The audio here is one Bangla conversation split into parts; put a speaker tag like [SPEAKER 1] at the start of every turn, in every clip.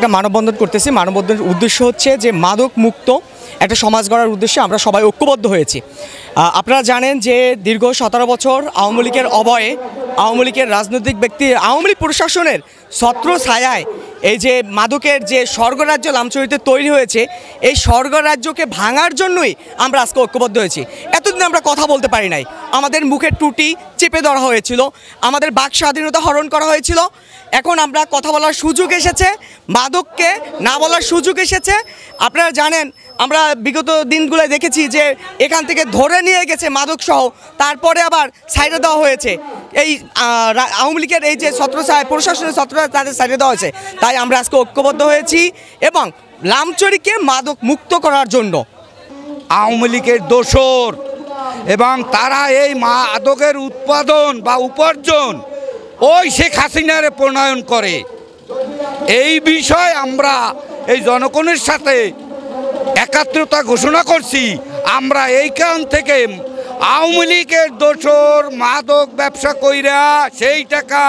[SPEAKER 1] একটা মানববন্ধন করতেছি। মানববন্ধনের উদ্দেশ্য হচ্ছে যে মাদক মুক্ত একটা সমাজ গড়ার উদ্দেশ্যে আমরা সবাই ঐক্যবদ্ধ হয়েছি। আপনারা জানেন যে দীর্ঘ 17 বছর আওয়ামী লীগের অবয়ে, আওয়ামী লীগের রাজনৈতিক ব্যক্তি, আওয়ামী লীগ প্রশাসনের ছত্র ছায়ায় এই যে মাদকের যে স্বর্গরাজ্য লামচরিতে তৈরি হয়েছে, এই স্বর্গরাজ্যকে ভাঙার জন্যই আমরা আজকে ঐক্যবদ্ধ হয়েছি। এতদিন আমরা কথা বলতে পারি নাই, আমাদের মুখের ত্রুটি চেপে ধরা হয়েছিল, আমাদের বাক স্বাধীনতা হরণ করা হয়েছিল। এখন আমরা কথা বলার সুযোগ এসেছে, মাদককে না বলার সুযোগ এসেছে। আপনারা জানেন আমরা বিগত দিনগুলো দেখেছি যে এখান থেকে ধরে নিয়ে গেছে মাদক সহ, তারপরে আবার সাইডে দেওয়া হয়েছে। এই আওয়ামী লীগের এই যে ছত্রছায়া, প্রশাসনের ছত্রছায়া তাদের সাইডে দেওয়া হয়েছে। তাই আমরা আজকে ঐক্যবদ্ধ হয়েছি এবং লামচুরিকে মাদক মুক্ত করার জন্য।
[SPEAKER 2] আওয়ামী লীগের দোসর এবং তারা এই মাদকের উৎপাদন বা উপার্জন ওই শেখ হাসিনারে প্রণয়ন করে। এই বিষয়ে আমরা এই জনগণের সাথে একাত্রতা ঘোষণা করছি। আমরা এইখান থেকে আওয়ামী লীগের দোসর মাদক ব্যবসা কইরা সেই টাকা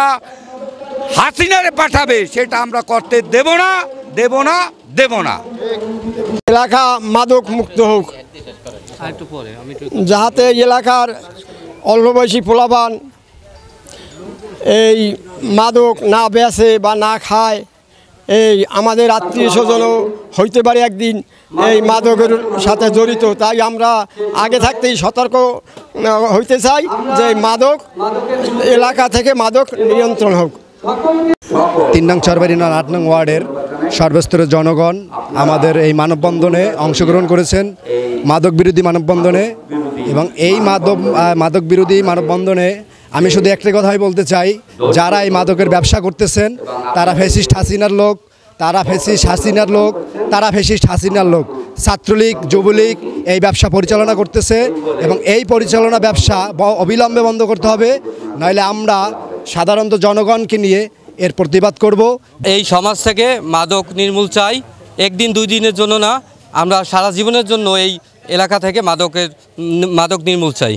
[SPEAKER 2] হাসিনারে পাঠাবে, সেটা আমরা করতে দেব না, দেব না, দেব না।
[SPEAKER 3] এলাকা মাদক মুক্ত হোক, যাহাতে এলাকার অল্প বয়সী পোলাপান এই মাদক না বেচে বা না খায়। এই আমাদের আত্মীয় স্বজনও হইতে পারে একদিন এই মাদকের সাথে জড়িত। তাই আমরা আগে থাকতেই সতর্ক হইতে চাই যে মাদক এলাকা থেকে মাদক নিয়ন্ত্রণ হোক।
[SPEAKER 4] 3 নং চরবাড়ি 8 নং ওয়ার্ডের সর্বস্তরের জনগণ আমাদের এই মানববন্ধনে অংশগ্রহণ করেছেন, মাদক বিরোধী মানববন্ধনে। এবং এই মাদক বিরোধী মানববন্ধনে আমি শুধু একটা কথাই বলতে চাই, যারা এই মাদকের ব্যবসা করতেছেন তারা ফ্যাসিস্ট হাসিনার লোক, তারা ফ্যাসিস্ট হাসিনার লোক, তারা ফ্যাসিস্ট হাসিনার লোক। ছাত্রলীগ, যুবলীগ এই ব্যবসা পরিচালনা করতেছে এবং এই পরিচালনা ব্যবসা অবিলম্বে বন্ধ করতে হবে, নইলে আমরা সাধারণত জনগণকে নিয়ে এর প্রতিবাদ করব।
[SPEAKER 5] এই সমাজ থেকে মাদক নির্মূল চাই, একদিন 2 দিনের জন্য না, আমরা সারা জীবনের জন্য এই এলাকা থেকে মাদক নির্মূল চাই।